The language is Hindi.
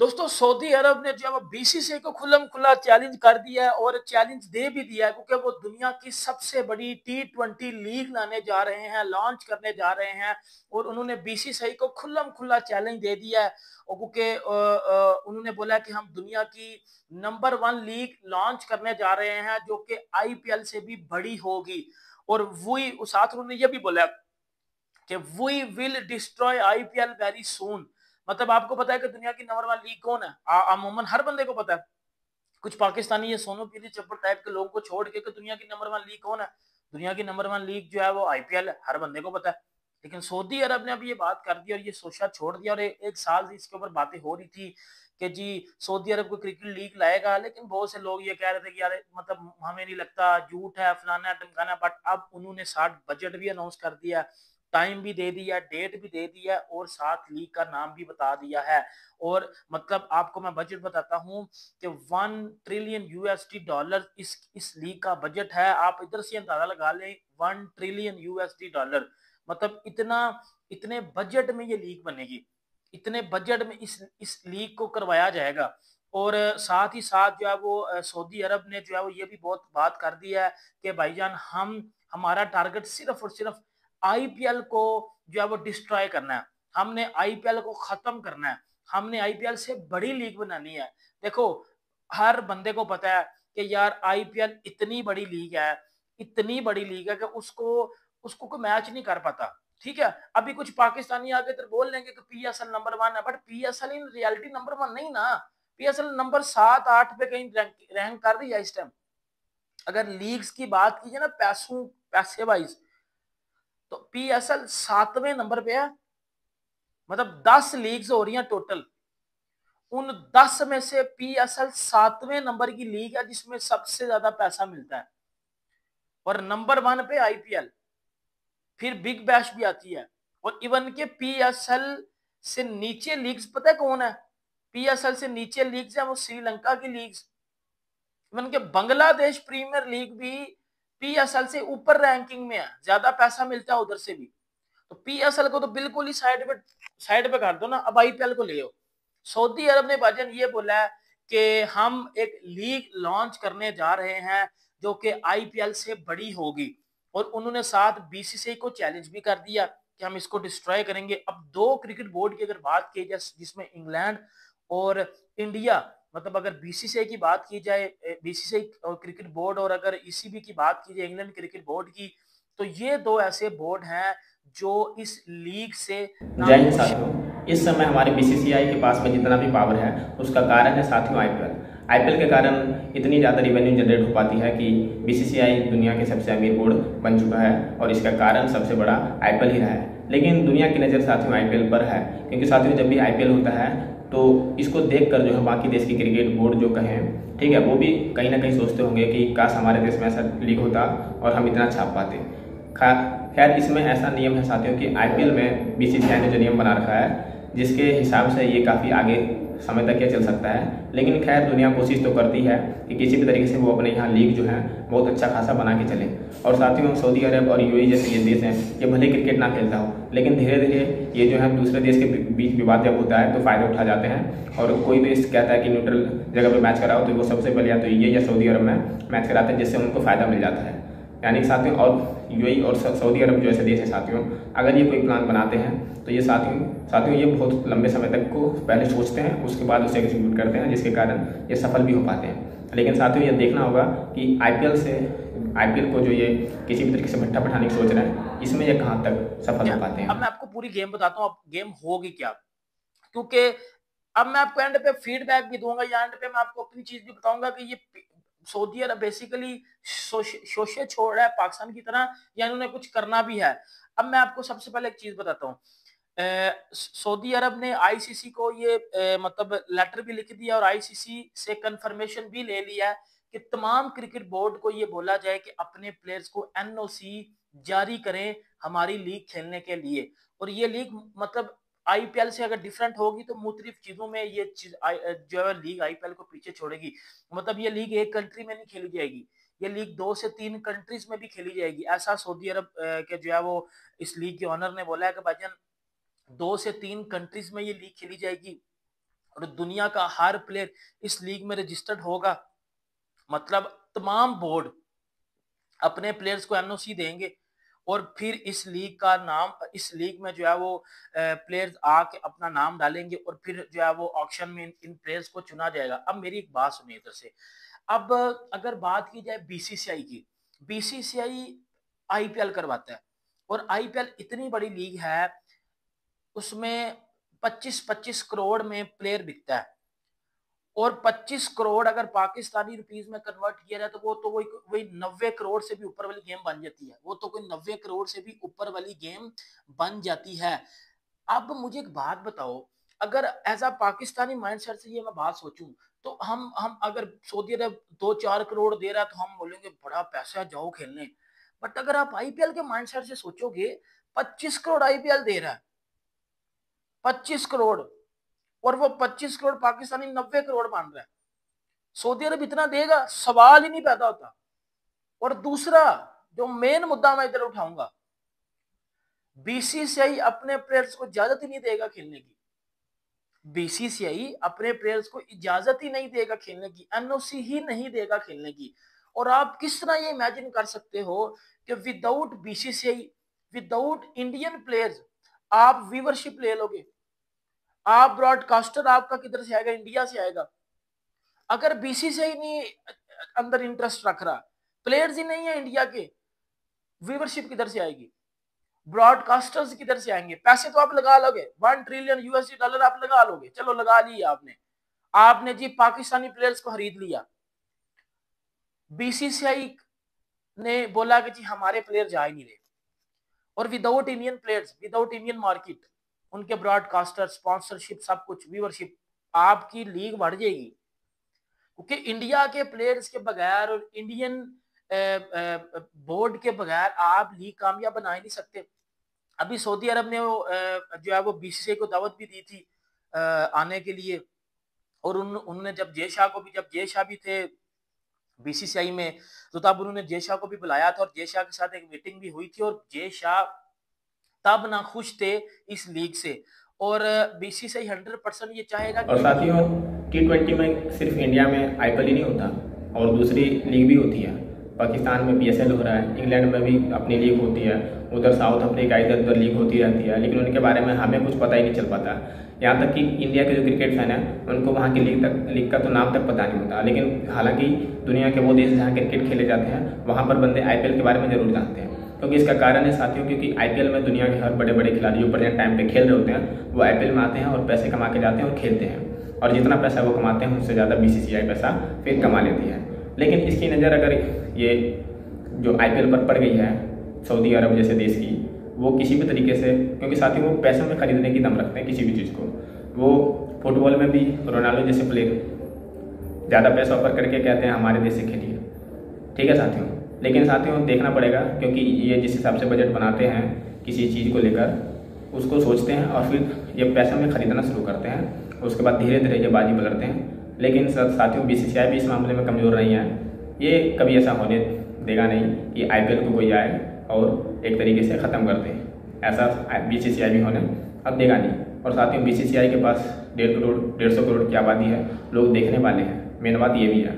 दोस्तों सऊदी अरब ने जो है बीसीसीआई को खुल्लम खुला चैलेंज कर दिया है और चैलेंज दे भी दिया है, क्योंकि वो दुनिया की सबसे बड़ी टी20 लीग लाने जा रहे हैं, लॉन्च करने जा रहे हैं। और उन्होंने बीसीसीआई को खुल्लम खुला चैलेंज दे दिया है, और क्योंकि उन्होंने बोला कि हम दुनिया की नंबर 1 लीग लॉन्च करने जा रहे हैं जो कि आईपीएल से भी बड़ी होगी। और वही साथ उन्होंने ये भी बोला कि we will destroy IPL very soon. मतलब आपको पता है कि दुनिया की नंबर 1 लीग कौन है? अमूमन हर बंदे को पता है। कुछ पाकिस्तानी ये सोनू पीली चप्पल टाइप के लोगों को छोड़ के कि दुनिया की नंबर 1 लीग कौन है? दुनिया की नंबर 1 लीग जो है वो आईपीएल है, हर बंदे को पता है। लेकिन सऊदी अरब ने अभी ये बात कर दी और ये सोचा छोड़ दिया, और एक साल से इसके ऊपर बातें हो रही थी कि जी सऊदी अरब को क्रिकेट लीग लाएगा। लेकिन बहुत से लोग ये कह रहे थे कि यार मतलब हमें नहीं लगता, झूठ है, फलाना है, ढमकाना है। बट अब उन्होंने 60 बजट भी अनाउंस कर दिया, टाइम भी दे दिया, डेट भी दे दिया और साथ लीग का नाम भी बता दिया है। और मतलब आपको मैं बजट बताता हूं कि 1 ट्रिलियन USD इस लीग का बजट है। आप इधर से अंदाजा लगा लें, 1 ट्रिलियन USD। मतलब इतना, इतने बजट में ये लीग बनेगी, इतने बजट में इस लीग को करवाया जाएगा। और साथ ही साथ जो है वो सऊदी अरब ने जो है वो ये भी बहुत बात कर दी है कि भाईजान हम हमारा टारगेट सिर्फ और सिर्फ आईपीएल को जो है वो डिस्ट्रॉय करना है। हमने आईपीएल को खत्म करना है, हमने आईपीएल से बड़ी लीग बनानी है। देखो हर बंदे को पता है कि यार आईपीएल इतनी बड़ी लीग है, इतनी बड़ी लीग है कि उसको उसको कोई मैच नहीं कर पाता। ठीक है, अभी कुछ पाकिस्तानी आगे तो बोल लेंगे कि पीएसएल नंबर 1 है, but PSL in reality number 1 नहीं ना। पीएसएल नंबर 7-8 पे कहीं रैंक कर रही है इस टाइम। अगर लीग्स की बात कीजिए ना, पैसे वाइज, तो पीएसएल 7वें नंबर पे है। मतलब 10 लीग्स हो रही हैं टोटल, उन 10 में से पीएसएल 7वें नंबर की लीग है जिसमें सबसे ज्यादा पैसा मिलता है। और नंबर 1 पे आईपीएल, फिर बिग बैश भी आती है। और इवन के पीएसएल से नीचे लीग्स पता है कौन है? पीएसएल से नीचे लीग्स है वो श्रीलंका की लीग्स। इवन के बांग्लादेश प्रीमियर लीग भी पीएसएल से ऊपर रैंकिंग में है, ज्यादा पैसा मिलता है उधर से भी। तो पीएसएल को तो बिल्कुल ही साइड पे कर दो ना, अब आईपीएल को ले आओ। सऊदी अरब ने भाजन ये बोला है कि हम एक लीग लॉन्च करने जा रहे हैं जो कि आईपीएल से बड़ी होगी। और उन्होंने साथ बीसीसीआई को चैलेंज भी कर दिया कि हम इसको डिस्ट्रॉय करेंगे। अब दो क्रिकेट बोर्ड की अगर बात की जाए जिसमें इंग्लैंड और इंडिया, मतलब अगर बीसीसीआई की बात की जाए, बीसीसीआई और क्रिकेट बोर्ड, और अगर ईसीबी की बात की जाए इंग्लैंड क्रिकेट बोर्ड की, तो ये दो ऐसे बोर्ड हैं जो इस लीग से जय ना हिंद तो साथियों। इस समय हमारे बीसीसीआई के पास में जितना भी पावर है उसका कारण है साथियों आईपीएल। आईपीएल के कारण इतनी ज़्यादा रिवेन्यू जनरेट हो पाती है कि बीसीसीआई दुनिया के सबसे अमीर बोर्ड बन चुका है और इसका कारण सबसे बड़ा आईपीएल ही रहा है। लेकिन दुनिया की नज़र साथियों आईपीएल पर है, क्योंकि साथियों जब भी आईपीएल होता है तो इसको देखकर जो है बाकी देश की क्रिकेट बोर्ड जो कहें, ठीक है, वो भी कहीं ना कहीं सोचते होंगे कि काश हमारे देश में ऐसा लीग होता और हम इतना छाप पाते। खैर इसमें ऐसा नियम है साथियों कि आईपीएल में बीसीसीआई ने जो नियम बना रखा है जिसके हिसाब से ये काफ़ी आगे समय तक ये चल सकता है। लेकिन खैर दुनिया कोशिश तो करती है कि किसी भी तरीके से वो अपने यहाँ लीग जो है बहुत अच्छा खासा बना के चले। और साथियों सऊदी अरब और यूएई जैसे ये देश हैं, ये भले क्रिकेट ना खेलता हो लेकिन धीरे धीरे ये जो है दूसरे देश के बीच विवाद जब होता है तो फ़ायदा उठा जाते हैं। और कोई देश कहता है कि न्यूट्रल जगह पर मैच कराओ तो वो सबसे पहले या तो ये या सऊदी अरब में मैच कराते हैं, जिससे उनको फ़ायदा मिल जाता है। यानी कि साथियों और यूएई और सऊदी अरब जैसे देश है साथियों, अगर ये कोई प्लान बनाते हैं तो ये साथियों साथियों ये बहुत लंबे समय तक को पहले सोचते हैं, उसके बाद उसे एग्जीक्यूट करते हैं, जिसके कारण ये सफल भी हो पाते हैं। लेकिन साथियों ये देखना होगा कि आईपीएल को जो ये किसी भी तरीके से भट्टा बैठाने की सोच रहे हैं, इसमें ये कहाँ तक सफल हो पाते हैं। अब मैं आपको पूरी गेम बताता हूँ, अब गेम होगी क्या, क्योंकि अब मैं आपको एंड पे फीडबैक भी दूंगा या एंड पे मैं आपको अपनी चीज भी बताऊंगा कि ये सऊदी अरब बेसिकली शोषे छोड़ रहा है पाकिस्तान की तरह, या इन्होंने कुछ करना भी है। अब मैं आपको सबसे पहले एक चीज बताता हूँ। सऊदी अरब ने आईसीसी को ये मतलब लेटर भी लिख दिया और आईसीसी से कंफर्मेशन भी ले लिया है कि तमाम क्रिकेट बोर्ड को ये बोला जाए कि अपने प्लेयर्स को एनओसी जारी करें हमारी लीग खेलने के लिए। और ये लीग मतलब आईपीएल से अगर डिफरेंट होगी तो मुख्तलिफ चीजों में ये चीज जो है लीग आईपीएल को पीछे छोड़ेगी। मतलब ये लीग एक कंट्री में नहीं खेली जाएगी, ये लीग 2 से 3 कंट्रीज में भी खेली जाएगी। ऐसा सऊदी अरब के जो है वो इस लीग के ऑनर ने बोला है कि भाईजान 2 से 3 कंट्रीज में ये लीग खेली जाएगी। और दुनिया का हर प्लेयर इस लीग में रजिस्टर्ड होगा। मतलब तमाम बोर्ड अपने प्लेयर्स को एनओसी देंगे और फिर इस लीग का नाम, इस लीग में जो है वो प्लेयर्स आके अपना नाम डालेंगे और फिर जो है वो ऑक्शन में इन प्लेयर्स को चुना जाएगा। अब मेरी एक बात सुनिए इधर से, अब अगर बात की जाए बीसीसीआई की, बीसीसीआई आईपीएल करवाता है और आईपीएल इतनी बड़ी लीग है, उसमें 25-25 करोड़ में प्लेयर बिकता है और 25 करोड़ अगर पाकिस्तानी रुपीस में कन्वर्ट किया जाए तो वो तो वही 90 करोड़ से भी ऊपर वाली गेम बन जाती है। वो तो कोई 90 करोड़ से भी ऊपर वाली गेम बन जाती है। अब मुझे एक बात बताओ, अगर एज अ पाकिस्तानी माइंडसेट से ये मैं बात सोचूं तो हम अगर सऊदी अरब 2-4 करोड़ दे रहा है तो हम बोलेंगे बड़ा पैसा, जाओ खेलने। बट अगर आप आईपीएल के माइंडसेट से सोचोगे, 25 करोड़ आईपीएल दे रहा है, 25 करोड़, और वो 25 करोड़ पाकिस्तानी 90 करोड़ मान रहा है। सऊदी अरब इतना देगा, सवाल ही नहीं पैदा होता। और दूसरा जो मेन मुद्दा मैं इधर उठाऊंगा, बीसीसीआई अपने प्लेयर्स को इजाजत ही नहीं देगा खेलने की। बीसीसीआई अपने प्लेयर्स को इजाजत ही नहीं देगा खेलने की, एनओसी ही नहीं देगा खेलने की। और आप किस तरह ये इमेजिन कर सकते हो कि without BCCI, without Indian players आप व्यूवरशिप ले लोगे? आप ब्रॉडकास्टर आपका किधर से आएगा? इंडिया से आएगा। अगर बीसीसीआई नहीं अंदर इंटरेस्ट रख रहा, प्लेयर्स ही नहीं है इंडिया के, व्यूवरशिप किधर से आएगी? ब्रॉडकास्टर्स किधर से आएंगे? पैसे तो आप लगा लोगे, 1 ट्रिलियन यूएसडी डॉलर आप लगा लोगे, चलो लगा लिया आपने जी पाकिस्तानी प्लेयर्स को खरीद लिया। बीसीसीआई ने बोला कि जी हमारे प्लेयर जा ही नहीं रहे, और without Indian players, without Indian market, उनके ब्रॉडकास्टर, स्पॉन्सरशिप, सब कुछ, व्यूवरशिप, आपकी लीग बढ़ जाएगी। क्योंकि इंडिया के प्लेयर्स के बगैर और इंडियन बोर्ड के बगैर आप लीग कामयाब बना ही नहीं सकते। अभी सऊदी अरब ने जो है वो बीसीसीआई को दावत भी दी थी आने के लिए, और उन्होंने जब जय शाह भी थे बीसीसीआई में, तो तब उन्होंने जय शाह को भी बुलाया था और जय शाह के साथ एक मीटिंग भी हुई थी, और जय शाह तब ना खुश थे इस लीग से। और बीसीसीआई 100% ये चाहेगा। और साथियों, T20 में सिर्फ इंडिया में आईपीएल ही नहीं होता और दूसरी लीग भी होती है। पाकिस्तान में पीएसएल हो रहा है, इंग्लैंड में भी अपनी लीग होती है, उधर साउथ अफ्रीका इधर उधर लीग होती रहती है, लेकिन उनके बारे में हमें कुछ पता ही नहीं चल पाता। यहाँ तक कि इंडिया के जो क्रिकेट फैन है उनको वहाँ की लीग का तो नाम तक पता नहीं होता। लेकिन हालांकि दुनिया के वो देश जहाँ क्रिकेट खेले जाते हैं वहाँ पर बंदे आईपीएल के बारे में जरूर जानते हैं। क्योंकि इसका कारण है साथियों, क्योंकि आईपीएल में दुनिया के हर बड़े बड़े खिलाड़ी जो प्रेजेंट टाइम पे खेल रहे होते हैं वो आईपीएल में आते हैं और पैसे कमा के जाते हैं और खेलते हैं, और जितना पैसा वो कमाते हैं उससे ज़्यादा बीसीसीआई पैसा फिर कमा लेती है। लेकिन इसकी नज़र अगर ये जो आईपीएल पर पड़ गई है सऊदी अरब जैसे देश की, वो किसी भी तरीके से, क्योंकि साथियों वो पैसों में खरीदने की दम रखते हैं किसी भी चीज़ को। वो फुटबॉल में भी रोनाल्डो जैसे प्लेयर ज़्यादा पैसा ऑफर करके कहते हैं हमारे देश से खेलिए, ठीक है साथियों। लेकिन साथियों देखना पड़ेगा, क्योंकि ये जिस हिसाब से बजट बनाते हैं किसी चीज़ को लेकर, उसको सोचते हैं और फिर ये पैसों में ख़रीदना शुरू करते हैं, उसके बाद धीरे धीरे ये बाजी बदलते हैं। लेकिन साथियों बीसीसीआई भी इस मामले में कमज़ोर नहीं है। ये कभी ऐसा होने देगा नहीं कि आईपीएल को कोई आए और एक तरीके से ख़त्म कर दे, ऐसा बीसीसीआई भी होने अब देगा नहीं। और साथियों बीसीसीआई के पास 150 करोड़ की आबादी है, लोग देखने वाले हैं, मेन बात ये भी है।